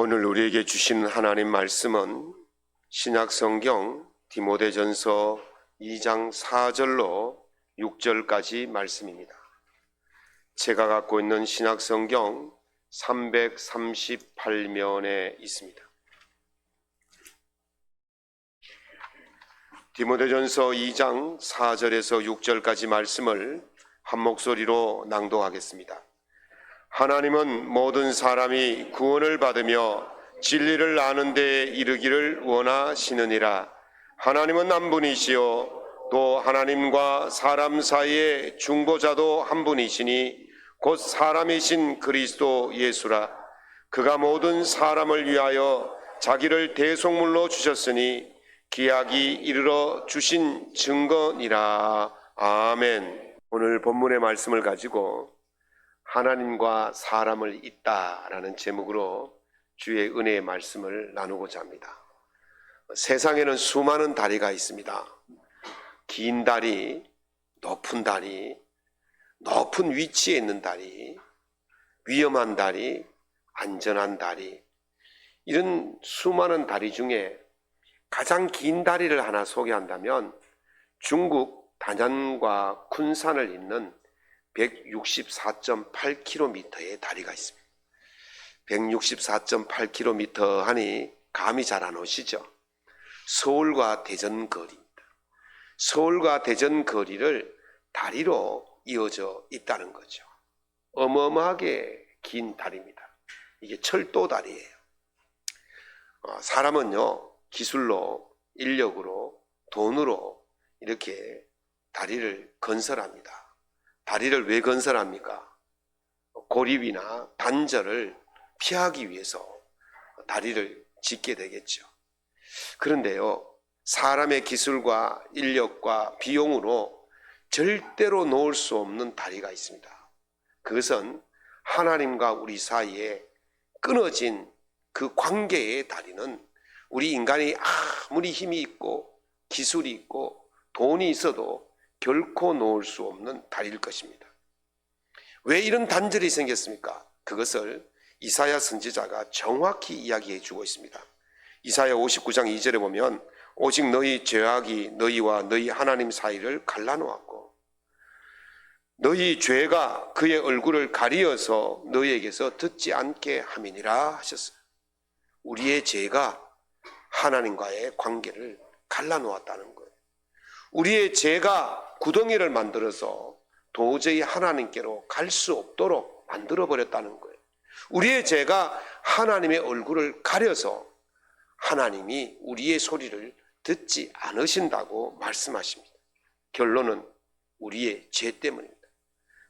오늘 우리에게 주시는 하나님 말씀은 신약성경 디모데전서 2장 4절로 6절까지 말씀입니다. 제가 갖고 있는 신약성경 338면에 있습니다. 디모데전서 2장 4절에서 6절까지 말씀을 한 목소리로 낭독하겠습니다. 하나님은 모든 사람이 구원을 받으며 진리를 아는 데에 이르기를 원하시느니라. 하나님은 한 분이시요 또 하나님과 사람 사이의 중보자도 한 분이시니 곧 사람이신 그리스도 예수라. 그가 모든 사람을 위하여 자기를 대속물로 주셨으니 기약이 이르러 주신 증거니라. 아멘. 오늘 본문의 말씀을 가지고 하나님과 사람을 잇다라는 제목으로 주의 은혜의 말씀을 나누고자 합니다. 세상에는 수많은 다리가 있습니다. 긴 다리, 높은 위치에 있는 다리, 위험한 다리, 안전한 다리, 이런 수많은 다리 중에 가장 긴 다리를 하나 소개한다면 중국 단양과 쿤산을 잇는 164.8km의 다리가 있습니다. 164.8km 하니 감이 잘 안 오시죠? 서울과 대전 거리입니다. 서울과 대전 거리를 다리로 이어져 있다는 거죠. 어마어마하게 긴 다리입니다. 이게 철도 다리예요. 사람은요, 기술로, 인력으로, 돈으로 이렇게 다리를 건설합니다. 다리를 왜 건설합니까? 고립이나 단절을 피하기 위해서 다리를 짓게 되겠죠. 그런데요, 사람의 기술과 인력과 비용으로 절대로 놓을 수 없는 다리가 있습니다. 그것은 하나님과 우리 사이에 끊어진 그 관계의 다리는 우리 인간이 아무리 힘이 있고 기술이 있고 돈이 있어도 결코 놓을 수 없는 다리일 것입니다. 왜 이런 단절이 생겼습니까? 그것을 이사야 선지자가 정확히 이야기해 주고 있습니다. 이사야 59장 2절에 보면 오직 너희 죄악이 너희와 너희 하나님 사이를 갈라놓았고 너희 죄가 그의 얼굴을 가리어서 너희에게서 듣지 않게 함이니라 하셨어요. 우리의 죄가 하나님과의 관계를 갈라놓았다는 거예요. 우리의 죄가 구덩이를 만들어서 도저히 하나님께로 갈 수 없도록 만들어버렸다는 거예요. 우리의 죄가 하나님의 얼굴을 가려서 하나님이 우리의 소리를 듣지 않으신다고 말씀하십니다. 결론은 우리의 죄 때문입니다.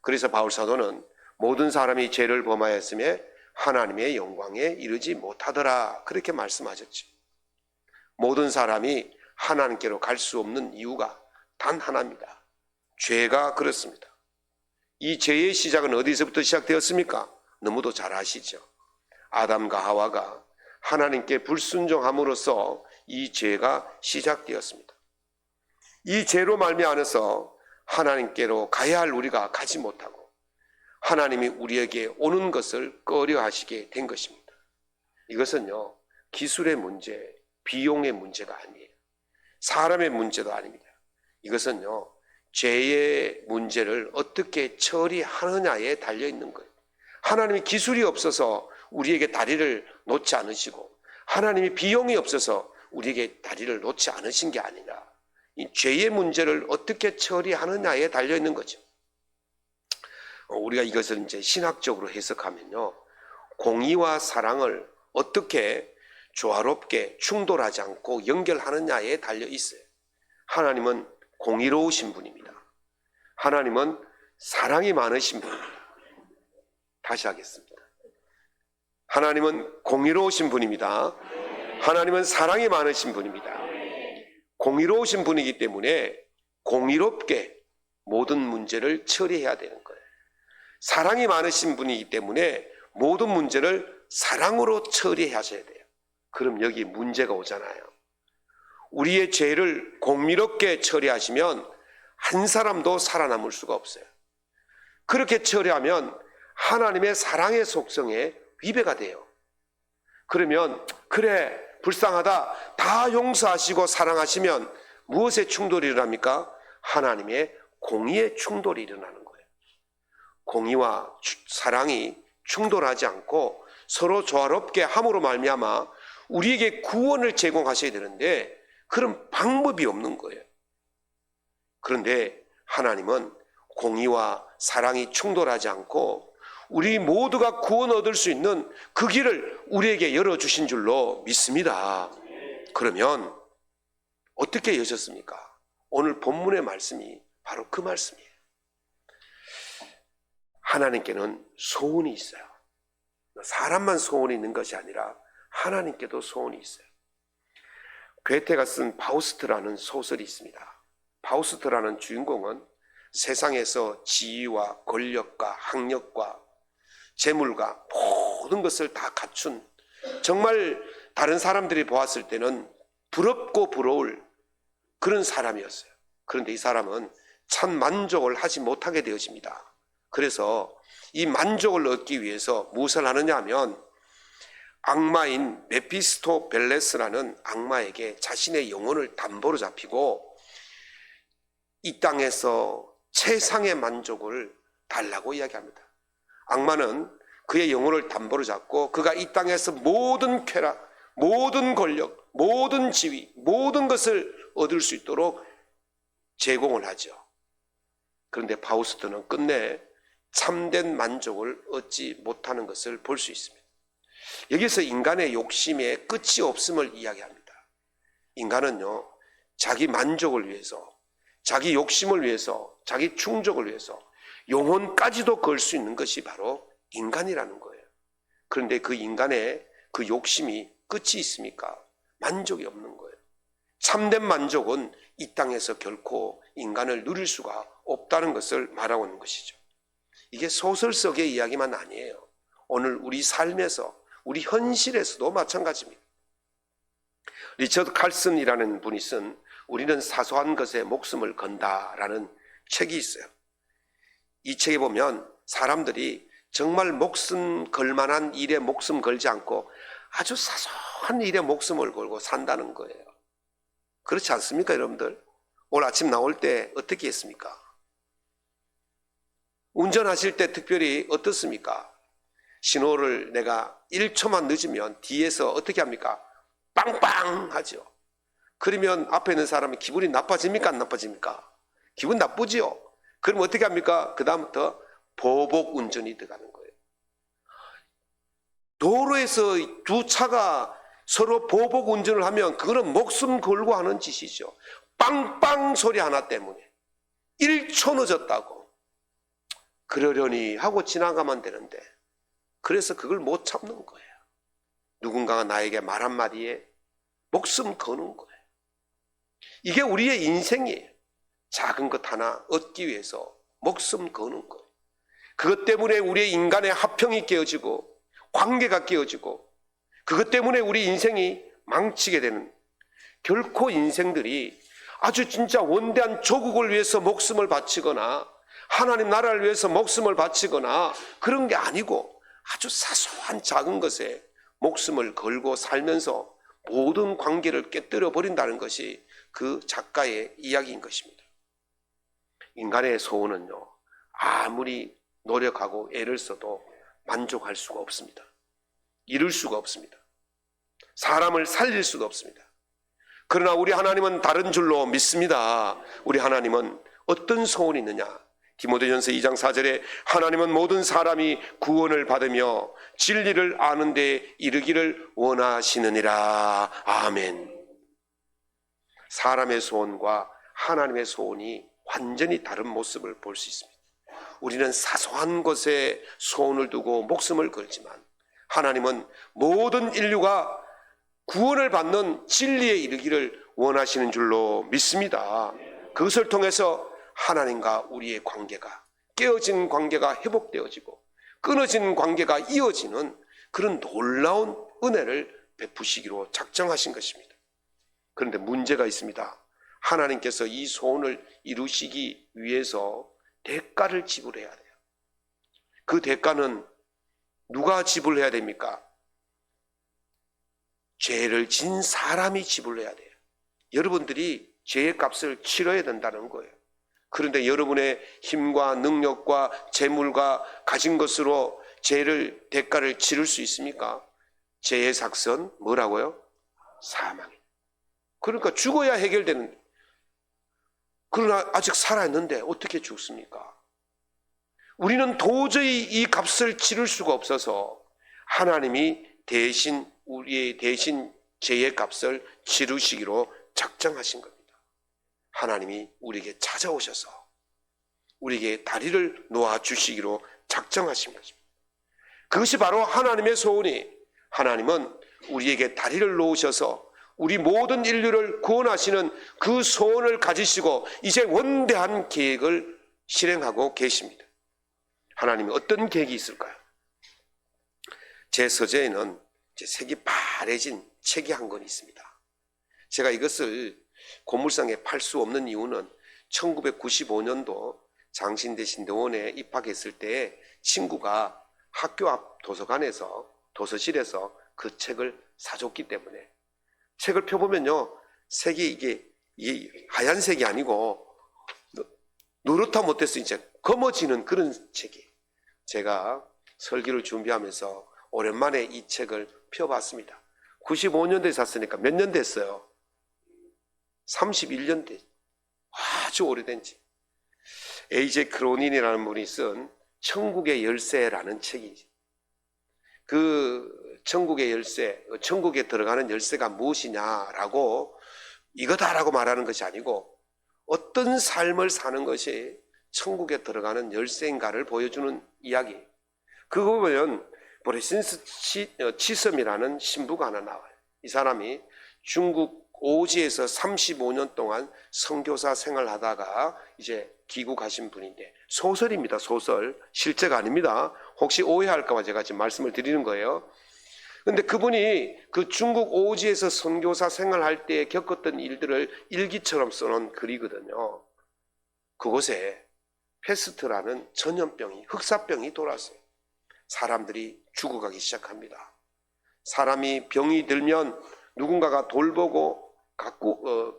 그래서 바울사도는 모든 사람이 죄를 범하였음에 하나님의 영광에 이르지 못하더라 그렇게 말씀하셨죠. 모든 사람이 하나님께로 갈 수 없는 이유가 단 하나입니다. 죄가 그렇습니다. 이 죄의 시작은 어디서부터 시작되었습니까? 너무도 잘 아시죠? 아담과 하와가 하나님께 불순종함으로써 이 죄가 시작되었습니다. 이 죄로 말미암아서 하나님께로 가야 할 우리가 가지 못하고 하나님이 우리에게 오는 것을 꺼려하시게 된 것입니다. 이것은요, 기술의 문제, 비용의 문제가 아니에요. 사람의 문제도 아닙니다. 이것은요, 죄의 문제를 어떻게 처리하느냐에 달려있는 거예요. 하나님이 기술이 없어서 우리에게 다리를 놓지 않으시고 하나님이 비용이 없어서 우리에게 다리를 놓지 않으신 게 아니라 이 죄의 문제를 어떻게 처리하느냐에 달려있는 거죠. 우리가 이것을 이제 신학적으로 해석하면요, 공의와 사랑을 어떻게 조화롭게 충돌하지 않고 연결하느냐에 달려 있어요. 하나님은 공의로우신 분입니다. 하나님은 사랑이 많으신 분입니다. 다시 하겠습니다. 하나님은 공의로우신 분입니다. 하나님은 사랑이 많으신 분입니다. 공의로우신 분이기 때문에 공의롭게 모든 문제를 처리해야 되는 거예요. 사랑이 많으신 분이기 때문에 모든 문제를 사랑으로 처리하셔야 돼요. 그럼 여기 문제가 오잖아요. 우리의 죄를 공의롭게 처리하시면 한 사람도 살아남을 수가 없어요. 그렇게 처리하면 하나님의 사랑의 속성에 위배가 돼요. 그러면 그래 불쌍하다 다 용서하시고 사랑하시면 무엇의 충돌이 일어납니까? 하나님의 공의의 충돌이 일어나는 거예요. 공의와 사랑이 충돌하지 않고 서로 조화롭게 함으로 말미암아 우리에게 구원을 제공하셔야 되는데 그런 방법이 없는 거예요. 그런데 하나님은 공의와 사랑이 충돌하지 않고 우리 모두가 구원 얻을 수 있는 그 길을 우리에게 열어주신 줄로 믿습니다. 그러면 어떻게 여셨습니까? 오늘 본문의 말씀이 바로 그 말씀이에요. 하나님께는 소원이 있어요. 사람만 소원이 있는 것이 아니라 하나님께도 소원이 있어요. 괴테가 쓴 파우스트라는 소설이 있습니다. 파우스트라는 주인공은 세상에서 지위와 권력과 학력과 재물과 모든 것을 다 갖춘 정말 다른 사람들이 보았을 때는 부럽고 부러울 그런 사람이었어요. 그런데 이 사람은 참 만족을 하지 못하게 되어집니다. 그래서 이 만족을 얻기 위해서 무엇을 하느냐 하면 악마인 메피스토벨레스라는 악마에게 자신의 영혼을 담보로 잡히고 이 땅에서 최상의 만족을 달라고 이야기합니다. 악마는 그의 영혼을 담보로 잡고 그가 이 땅에서 모든 쾌락, 모든 권력, 모든 지위, 모든 것을 얻을 수 있도록 제공을 하죠. 그런데 파우스트는 끝내 참된 만족을 얻지 못하는 것을 볼 수 있습니다. 여기서 인간의 욕심에 끝이 없음을 이야기합니다. 인간은요, 자기 만족을 위해서, 자기 욕심을 위해서, 자기 충족을 위해서 영혼까지도 걸 수 있는 것이 바로 인간이라는 거예요. 그런데 그 인간의 그 욕심이 끝이 있습니까? 만족이 없는 거예요. 참된 만족은 이 땅에서 결코 인간을 누릴 수가 없다는 것을 말하고 있는 것이죠. 이게 소설 속의 이야기만 아니에요. 오늘 우리 삶에서, 우리 현실에서도 마찬가지입니다. 리처드 칼슨이라는 분이 쓴 우리는 사소한 것에 목숨을 건다라는 책이 있어요. 이 책에 보면 사람들이 정말 목숨 걸 만한 일에 목숨 걸지 않고 아주 사소한 일에 목숨을 걸고 산다는 거예요. 그렇지 않습니까, 여러분들? 오늘 아침 나올 때 어떻게 했습니까? 운전하실 때 특별히 어떻습니까? 신호를 내가 1초만 늦으면 뒤에서 어떻게 합니까? 빵빵 하죠. 그러면 앞에 있는 사람이 기분이 나빠집니까? 안 나빠집니까? 기분 나쁘지요. 그럼 어떻게 합니까? 그 다음부터 보복 운전이 들어가는 거예요. 도로에서 두 차가 서로 보복 운전을 하면 그거는 목숨 걸고 하는 짓이죠. 빵빵 소리 하나 때문에 1초 늦었다고 그러려니 하고 지나가면 되는데 그래서 그걸 못 참는 거예요. 누군가가 나에게 말 한마디에 목숨 거는 거예요. 이게 우리의 인생이에요. 작은 것 하나 얻기 위해서 목숨 거는 거예요. 그것 때문에 우리의 인간의 화평이 깨어지고 관계가 깨어지고 그것 때문에 우리 인생이 망치게 되는, 결코 인생들이 아주 진짜 원대한 조국을 위해서 목숨을 바치거나 하나님 나라를 위해서 목숨을 바치거나 그런 게 아니고 아주 사소한 작은 것에 목숨을 걸고 살면서 모든 관계를 깨뜨려 버린다는 것이 그 작가의 이야기인 것입니다. 인간의 소원은요, 아무리 노력하고 애를 써도 만족할 수가 없습니다. 이룰 수가 없습니다. 사람을 살릴 수가 없습니다. 그러나 우리 하나님은 다른 줄로 믿습니다. 우리 하나님은 어떤 소원이 있느냐? 디모데전서 2장 4절에 하나님은 모든 사람이 구원을 받으며 진리를 아는 데 이르기를 원하시느니라. 아멘. 사람의 소원과 하나님의 소원이 완전히 다른 모습을 볼 수 있습니다. 우리는 사소한 것에 소원을 두고 목숨을 걸지만 하나님은 모든 인류가 구원을 받는 진리에 이르기를 원하시는 줄로 믿습니다. 그것을 통해서 하나님과 우리의 관계가, 깨어진 관계가 회복되어지고 끊어진 관계가 이어지는 그런 놀라운 은혜를 베푸시기로 작정하신 것입니다. 그런데 문제가 있습니다. 하나님께서 이 소원을 이루시기 위해서 대가를 지불해야 돼요. 그 대가는 누가 지불해야 됩니까? 죄를 진 사람이 지불해야 돼요. 여러분들이 죄의 값을 치러야 된다는 거예요. 그런데 여러분의 힘과 능력과 재물과 가진 것으로 죄를 대가를 치를 수 있습니까? 죄의 삭선 뭐라고요? 사망이에요. 그러니까 죽어야 해결되는. 그러나 아직 살아있는데 어떻게 죽습니까? 우리는 도저히 이 값을 치를 수가 없어서 하나님이 대신 우리의 대신 죄의 값을 치르시기로 작정하신 겁니다. 하나님이 우리에게 찾아오셔서 우리에게 다리를 놓아주시기로 작정하신 것입니다. 그것이 바로 하나님의 소원이, 하나님은 우리에게 다리를 놓으셔서 우리 모든 인류를 구원하시는 그 소원을 가지시고 이제 원대한 계획을 실행하고 계십니다. 하나님이 어떤 계획이 있을까요? 제 서재에는 색이 바래진 책이 한 권 있습니다. 제가 이것을 고물상에 팔 수 없는 이유는 1995년도 장신대신대원에 입학했을 때 친구가 학교 앞 도서실에서 그 책을 사줬기 때문에, 책을 펴보면요, 색이 이게 하얀색이 아니고 노릇하 못해서 이제 검어지는 그런 책이에요. 제가 설교를 준비하면서 오랜만에 이 책을 펴봤습니다. 95년도에 샀으니까 몇 년 됐어요? 31년 됐. 아주 오래된 책. A.J. 크로닌이라는 분이 쓴 천국의 열쇠라는 책이지. 그 천국의 열쇠, 천국에 들어가는 열쇠가 무엇이냐라고 이거다라고 말하는 것이 아니고 어떤 삶을 사는 것이 천국에 들어가는 열쇠인가를 보여주는 이야기. 그거 보면 브레신스 치섬이라는 신부가 하나 나와요. 이 사람이 중국 오지에서 35년 동안 선교사 생활하다가 이제 귀국하신 분인데, 소설입니다. 소설. 실제가 아닙니다. 혹시 오해할까 봐 제가 지금 말씀을 드리는 거예요. 근데 그분이 그 중국 오지에서 선교사 생활할 때 겪었던 일들을 일기처럼 써놓은 글이거든요. 그곳에 페스트라는 전염병이, 흑사병이 돌았어요. 사람들이 죽어가기 시작합니다. 사람이 병이 들면 누군가가 돌보고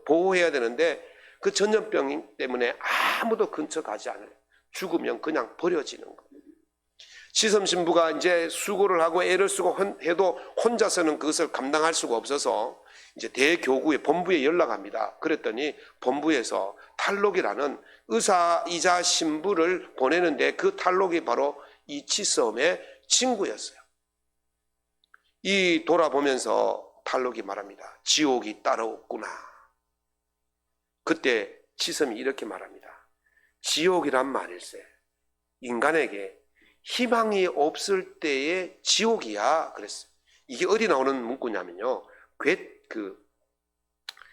보호해야 되는데 그 전염병 때문에 아무도 근처 가지 않아요. 죽으면 그냥 버려지는 거예요. 치섬 신부가 이제 수고를 하고 애를 쓰고 해도 혼자서는 그것을 감당할 수가 없어서 이제 대교구에, 본부에 연락합니다. 그랬더니 본부에서 탈록이라는 의사이자 신부를 보내는데 그 탈록이 바로 이 치섬의 친구였어요. 이 돌아보면서 탈록이 말합니다. 지옥이 따라왔구나. 그때 치섬이 이렇게 말합니다. 지옥이란 말일세, 인간에게 희망이 없을 때의 지옥이야. 그랬어요. 이게 어디 나오는 문구냐면요,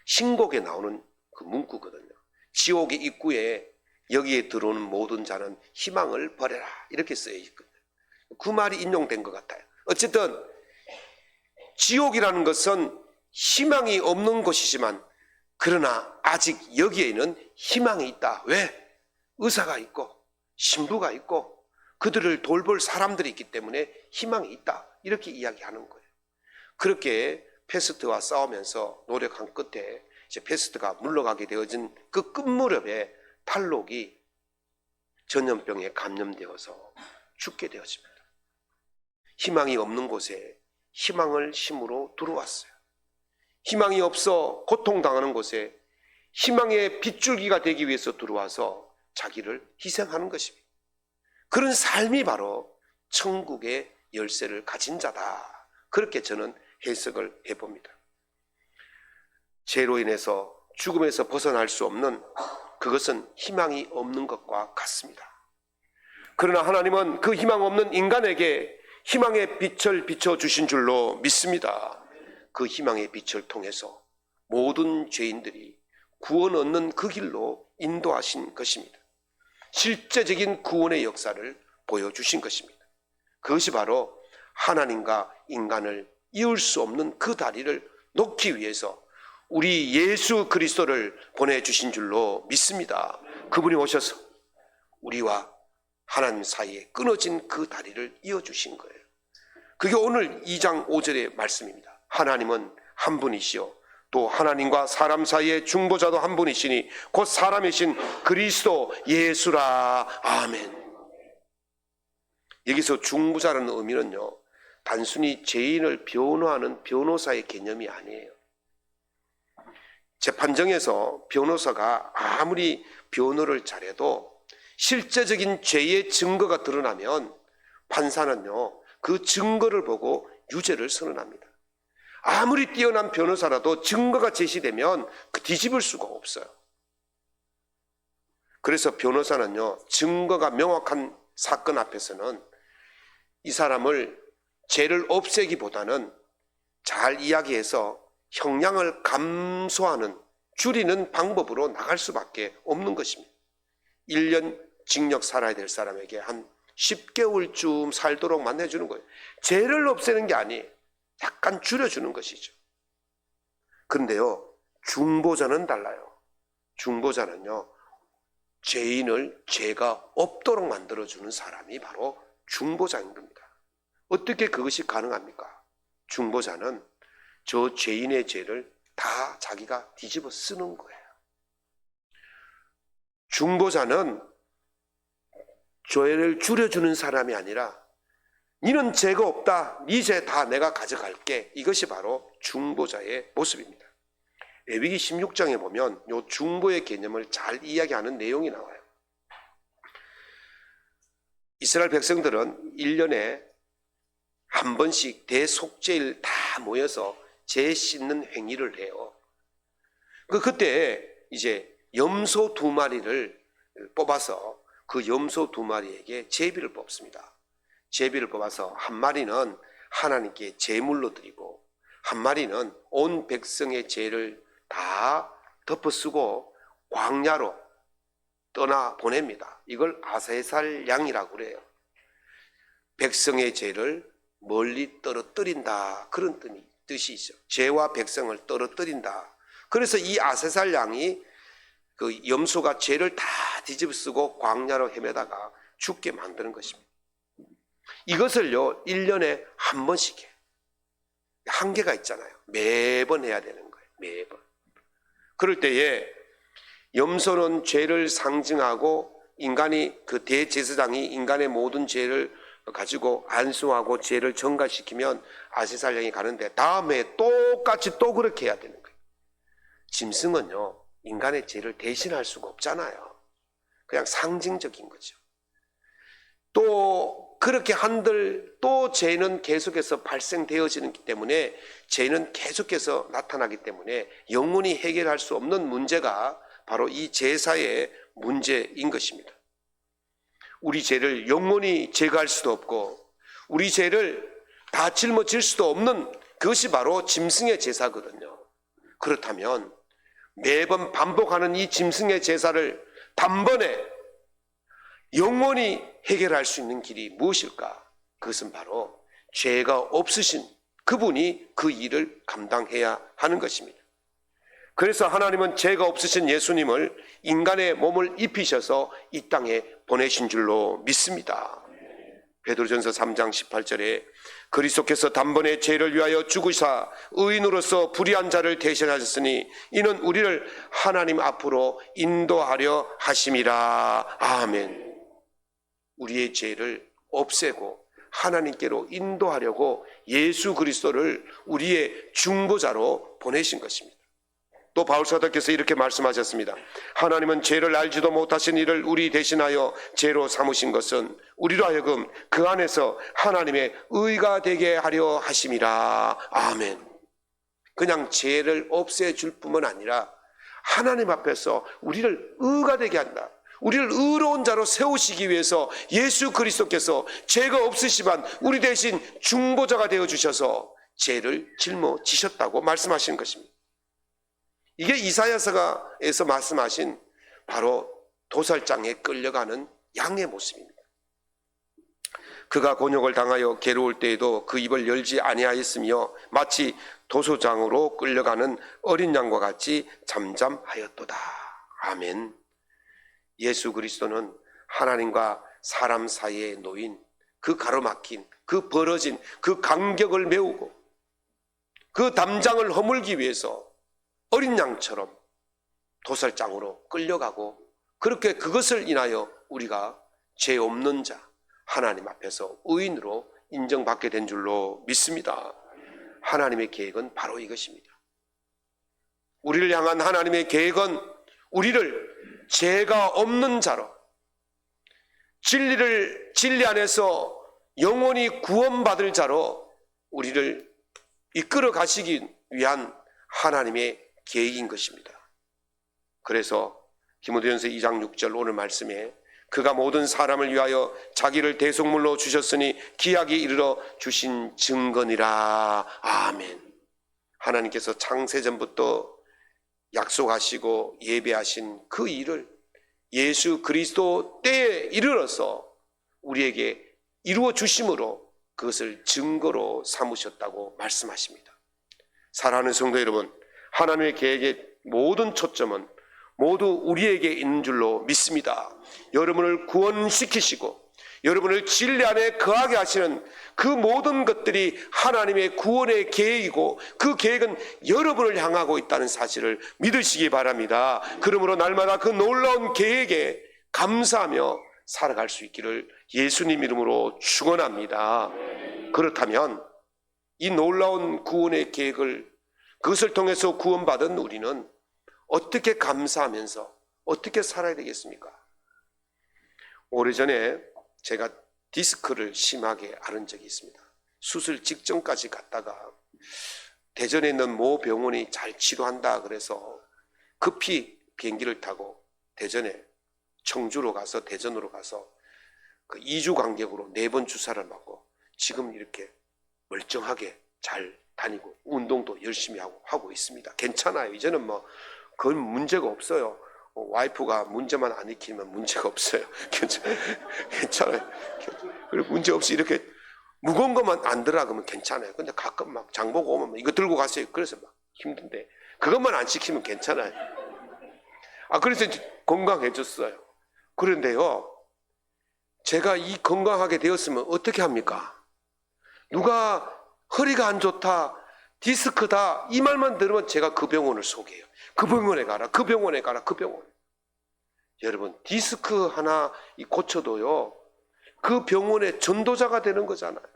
신곡에 나오는 그 문구거든요. 지옥의 입구에 여기에 들어오는 모든 자는 희망을 버려라, 이렇게 쓰여 있거든요. 그 말이 인용된 것 같아요. 어쨌든 지옥이라는 것은 희망이 없는 곳이지만, 그러나 아직 여기에는 희망이 있다. 왜? 의사가 있고 신부가 있고 그들을 돌볼 사람들이 있기 때문에 희망이 있다, 이렇게 이야기하는 거예요. 그렇게 페스트와 싸우면서 노력한 끝에 이제 페스트가 물러가게 되어진 그 끝무렵에 탈록이 전염병에 감염되어서 죽게 되어집니다. 희망이 없는 곳에 희망을 심으러 들어왔어요. 희망이 없어 고통당하는 곳에 희망의 빗줄기가 되기 위해서 들어와서 자기를 희생하는 것입니다. 그런 삶이 바로 천국의 열쇠를 가진 자다, 그렇게 저는 해석을 해봅니다. 죄로 인해서 죽음에서 벗어날 수 없는 그것은 희망이 없는 것과 같습니다. 그러나 하나님은 그 희망 없는 인간에게 희망의 빛을 비춰주신 줄로 믿습니다. 그 희망의 빛을 통해서 모든 죄인들이 구원 얻는 그 길로 인도하신 것입니다. 실제적인 구원의 역사를 보여주신 것입니다. 그것이 바로 하나님과 인간을 이을 수 없는 그 다리를 놓기 위해서 우리 예수 그리스도를 보내주신 줄로 믿습니다. 그분이 오셔서 우리와 하나님 사이에 끊어진 그 다리를 이어주신 거예요. 그게 오늘 2장 5절의 말씀입니다. 하나님은 한 분이시요 또 하나님과 사람 사이의 중보자도 한 분이시니 곧 사람이신 그리스도 예수라. 아멘. 여기서 중보자라는 의미는요, 단순히 죄인을 변호하는 변호사의 개념이 아니에요. 재판정에서 변호사가 아무리 변호를 잘해도 실제적인 죄의 증거가 드러나면 판사는요, 그 증거를 보고 유죄를 선언합니다. 아무리 뛰어난 변호사라도 증거가 제시되면 뒤집을 수가 없어요. 그래서 변호사는요, 증거가 명확한 사건 앞에서는 이 사람을 죄를 없애기보다는 잘 이야기해서 형량을 감소하는, 줄이는 방법으로 나갈 수밖에 없는 것입니다. 1년 징역 살아야 될 사람에게 한 10개월쯤 살도록만 해주는 거예요. 죄를 없애는 게 아니에요. 약간 줄여주는 것이죠. 그런데요, 중보자는 달라요. 중보자는요, 죄인을 죄가 없도록 만들어주는 사람이 바로 중보자인 겁니다. 어떻게 그것이 가능합니까? 중보자는 저 죄인의 죄를 다 자기가 뒤집어 쓰는 거예요. 중보자는 죄를 줄여주는 사람이 아니라 니는 죄가 없다, 네 죄 다 내가 가져갈게, 이것이 바로 중보자의 모습입니다. 레위기 16장에 보면 이 중보의 개념을 잘 이야기하는 내용이 나와요. 이스라엘 백성들은 1년에 한 번씩 대속죄일 다 모여서 죄 씻는 행위를 해요. 그때 이제 염소 2마리를 뽑아서 그 염소 2마리에게 제비를 뽑습니다. 제비를 뽑아서 한 마리는 하나님께 제물로 드리고 한 마리는 온 백성의 죄를 다 덮어쓰고 광야로 떠나 보냅니다. 이걸 아세살 양이라고 그래요. 백성의 죄를 멀리 떨어뜨린다, 그런 뜻이 있죠. 죄와 백성을 떨어뜨린다. 그래서 이 아세살 양이 그 염소가 죄를 다 뒤집어쓰고 광야로 헤매다가 죽게 만드는 것입니다. 이것을요 1년에 한 번씩 해요. 한계가 있잖아요. 매번 해야 되는 거예요. 매번. 그럴 때에 염소는 죄를 상징하고 인간이, 그 대제사장이 인간의 모든 죄를 가지고 안수하고 죄를 전가시키면 아세살 양이 가는데 다음에 똑같이 또 그렇게 해야 되는 거예요. 짐승은요 인간의 죄를 대신할 수가 없잖아요. 그냥 상징적인 거죠. 또 그렇게 한들 또 죄는 계속해서 발생되어지기 때문에, 죄는 계속해서 나타나기 때문에 영원히 해결할 수 없는 문제가 바로 이 제사의 문제인 것입니다. 우리 죄를 영원히 제거할 수도 없고 우리 죄를 다 짊어질 수도 없는 그것이 바로 짐승의 제사거든요. 그렇다면 매번 반복하는 이 짐승의 제사를 단번에 영원히 해결할 수 있는 길이 무엇일까? 그것은 바로 죄가 없으신 그분이 그 일을 감당해야 하는 것입니다. 그래서 하나님은 죄가 없으신 예수님을 인간의 몸을 입히셔서 이 땅에 보내신 줄로 믿습니다. 베드로전서 3장 18절에 그리스도께서 단번에 죄를 위하여 죽으사 의인으로서 불의한 자를 대신하셨으니 이는 우리를 하나님 앞으로 인도하려 하심이라. 아멘. 우리의 죄를 없애고 하나님께로 인도하려고 예수 그리스도를 우리의 중보자로 보내신 것입니다. 또 바울사도께서 이렇게 말씀하셨습니다. 하나님은 죄를 알지도 못하신 이를 우리 대신하여 죄로 삼으신 것은 우리로 하여금 그 안에서 하나님의 의가 되게 하려 하심이라. 아멘. 그냥 죄를 없애줄 뿐만 아니라 하나님 앞에서 우리를 의가 되게 한다. 우리를 의로운 자로 세우시기 위해서 예수 그리스도께서 죄가 없으시만 우리 대신 중보자가 되어주셔서 죄를 짊어지셨다고 말씀하시는 것입니다. 이게 이사야서에서 말씀하신 바로 도살장에 끌려가는 양의 모습입니다. 그가 곤욕을 당하여 괴로울 때에도 그 입을 열지 아니하였으며 마치 도소장으로 끌려가는 어린 양과 같이 잠잠하였도다. 아멘. 예수 그리스도는 하나님과 사람 사이에 놓인 그 가로막힌, 그 벌어진 그 간격을 메우고 그 담장을 허물기 위해서 어린 양처럼 도살장으로 끌려가고, 그렇게 그것을 인하여 우리가 죄 없는 자, 하나님 앞에서 의인으로 인정받게 된 줄로 믿습니다. 하나님의 계획은 바로 이것입니다. 우리를 향한 하나님의 계획은 우리를 죄가 없는 자로, 진리 안에서 영원히 구원받을 자로 우리를 이끌어 가시기 위한 하나님의 계획인 것입니다. 그래서 디모데전서 2장 6절 오늘 말씀에 그가 모든 사람을 위하여 자기를 대속물로 주셨으니 기약이 이르러 주신 증거니라. 아멘. 하나님께서 창세전부터 약속하시고 예배하신 그 일을 예수 그리스도 때에 이르러서 우리에게 이루어 주심으로 그것을 증거로 삼으셨다고 말씀하십니다. 사랑하는 성도 여러분, 하나님의 계획의 모든 초점은 모두 우리에게 있는 줄로 믿습니다. 여러분을 구원시키시고 여러분을 진리 안에 거하게 하시는 그 모든 것들이 하나님의 구원의 계획이고, 그 계획은 여러분을 향하고 있다는 사실을 믿으시기 바랍니다. 그러므로 날마다 그 놀라운 계획에 감사하며 살아갈 수 있기를 예수님 이름으로 축원합니다. 그렇다면 이 놀라운 구원의 계획을, 그것을 통해서 구원받은 우리는 어떻게 감사하면서 어떻게 살아야 되겠습니까? 오래전에 제가 디스크를 심하게 앓은 적이 있습니다. 수술 직전까지 갔다가 대전에 있는 모 병원이 잘 치료한다 그래서 급히 비행기를 타고 대전에 청주로 가서 대전으로 가서 그 2주 간격으로 4번 주사를 맞고 지금 이렇게 멀쩡하게 잘 다니고 운동도 열심히 하고 있습니다. 괜찮아요. 이제는 뭐 그건 문제가 없어요. 와이프가 문제만 안 익히면 문제가 없어요. 괜찮아요. 그리고 문제 없이 이렇게 무거운 것만 안 들어 그러면 괜찮아요. 근데 가끔 막 장보고 오면 이거 들고 가세요. 그래서 막 힘든데 그것만 안 시키면 괜찮아요. 그래서 건강해졌어요. 그런데요, 제가 이 건강하게 되었으면 어떻게 합니까? 누가 허리가 안 좋다, 디스크다 이 말만 들으면 제가 그 병원을 소개해요. 그 병원에 가라, 그 병원에 가라, 그 병원. 여러분, 디스크 하나 고쳐도요, 그 병원의 전도자가 되는 거잖아요.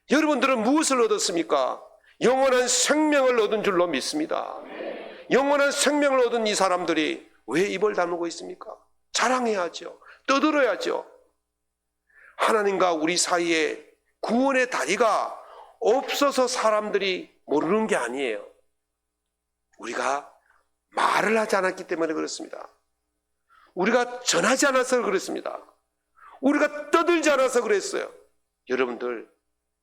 여러분들은 무엇을 얻었습니까? 영원한 생명을 얻은 줄로 믿습니다. 영원한 생명을 얻은 이 사람들이 왜 입을 다물고 있습니까? 자랑해야죠. 떠들어야죠. 하나님과 우리 사이에 구원의 다리가 없어서 사람들이 모르는 게 아니에요. 우리가 말을 하지 않았기 때문에 그렇습니다. 우리가 전하지 않아서 그렇습니다. 우리가 떠들지 않아서 그랬어요. 여러분들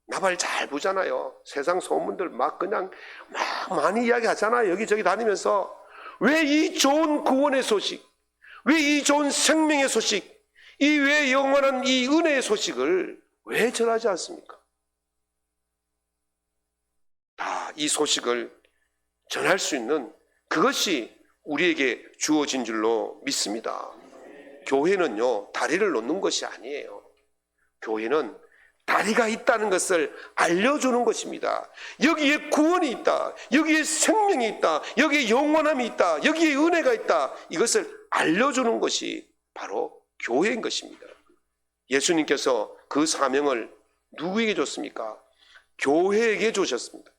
나발 잘 보잖아요. 세상 소문들 막 그냥 막 많이 이야기하잖아요. 여기저기 다니면서. 왜 이 좋은 구원의 소식, 왜 이 좋은 생명의 소식, 이 왜 영원한 이 은혜의 소식을 왜 전하지 않습니까? 다 이 소식을 전할 수 있는 그것이 우리에게 주어진 줄로 믿습니다. 교회는요, 다리를 놓는 것이 아니에요. 교회는 다리가 있다는 것을 알려주는 것입니다. 여기에 구원이 있다, 여기에 생명이 있다, 여기에 영원함이 있다, 여기에 은혜가 있다, 이것을 알려주는 것이 바로 교회인 것입니다. 예수님께서 그 사명을 누구에게 줬습니까? 교회에게 주셨습니다.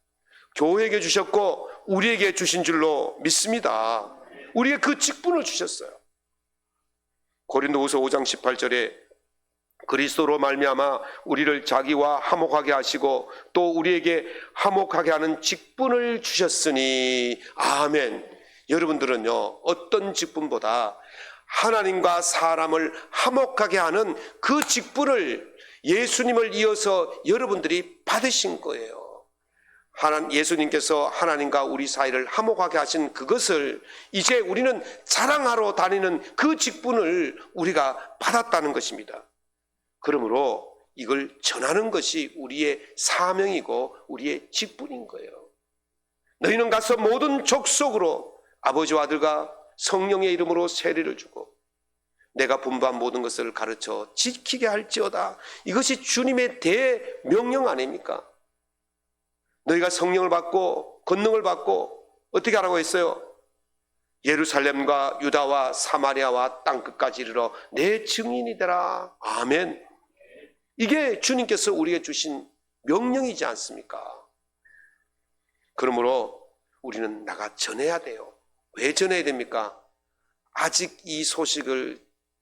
교회에게 주셨고 우리에게 주신 줄로 믿습니다. 우리에게 그 직분을 주셨어요. 고린도후서 5장 18절에 그리스도로 말미암아 우리를 자기와 화목하게 하시고 또 우리에게 화목하게 하는 직분을 주셨으니 아멘. 여러분들은요, 어떤 직분보다 하나님과 사람을 화목하게 하는 그 직분을 예수님을 이어서 여러분들이 받으신 거예요. 예수님께서 하나님과 우리 사이를 화목하게 하신 그것을 이제 우리는 자랑하러 다니는 그 직분을 우리가 받았다는 것입니다. 그러므로 이걸 전하는 것이 우리의 사명이고 우리의 직분인 거예요. 너희는 가서 모든 족속으로 아버지와 아들과 성령의 이름으로 세례를 주고 내가 분부한 모든 것을 가르쳐 지키게 할지어다. 이것이 주님의 대명령 아닙니까? 너희가 성령을 받고 권능을 받고 어떻게 하라고 했어요? 예루살렘과 유다와 사마리아와 땅끝까지 이르러 내 증인이 되라. 아멘. 이게 주님께서 우리에게 주신 명령이지 않습니까? 그러므로 우리는 나가 전해야 돼요. 왜 전해야 됩니까? 아직 이 소식을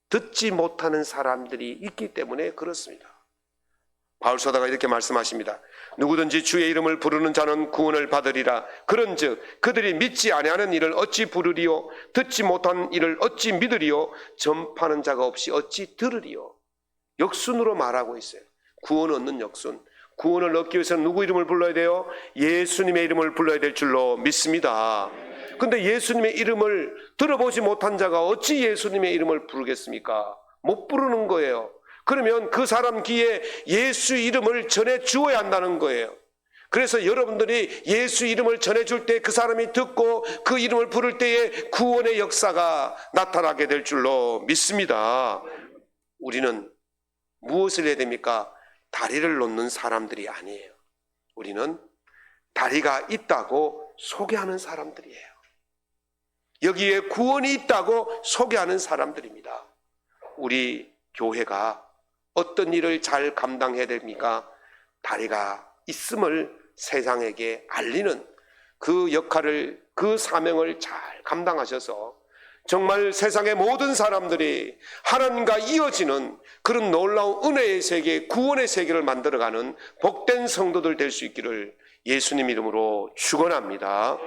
듣지 못하는 사람들이 있기 때문에 그렇습니다. 바울 사도가 이렇게 말씀하십니다. 누구든지 주의 이름을 부르는 자는 구원을 받으리라. 그런즉 그들이 믿지 아니하는 일을 어찌 부르리요? 듣지 못한 일을 어찌 믿으리요? 전파하는 자가 없이 어찌 들으리요? 역순으로 말하고 있어요. 구원 얻는 역순. 구원을 얻기 위해서는 누구 이름을 불러야 돼요? 예수님의 이름을 불러야 될 줄로 믿습니다. 근데 예수님의 이름을 들어보지 못한 자가 어찌 예수님의 이름을 부르겠습니까? 못 부르는 거예요. 그러면 그 사람 귀에 예수 이름을 전해 주어야 한다는 거예요. 그래서 여러분들이 예수 이름을 전해줄 때 그 사람이 듣고 그 이름을 부를 때에 구원의 역사가 나타나게 될 줄로 믿습니다. 우리는 무엇을 해야 됩니까? 다리를 놓는 사람들이 아니에요. 우리는 다리가 있다고 소개하는 사람들이에요. 여기에 구원이 있다고 소개하는 사람들입니다. 우리 교회가 어떤 일을 잘 감당해야 됩니까? 다리가 있음을 세상에게 알리는 그 역할을, 그 사명을 잘 감당하셔서 정말 세상의 모든 사람들이 하나님과 이어지는 그런 놀라운 은혜의 세계, 구원의 세계를 만들어가는 복된 성도들 될 수 있기를 예수님 이름으로 축원합니다.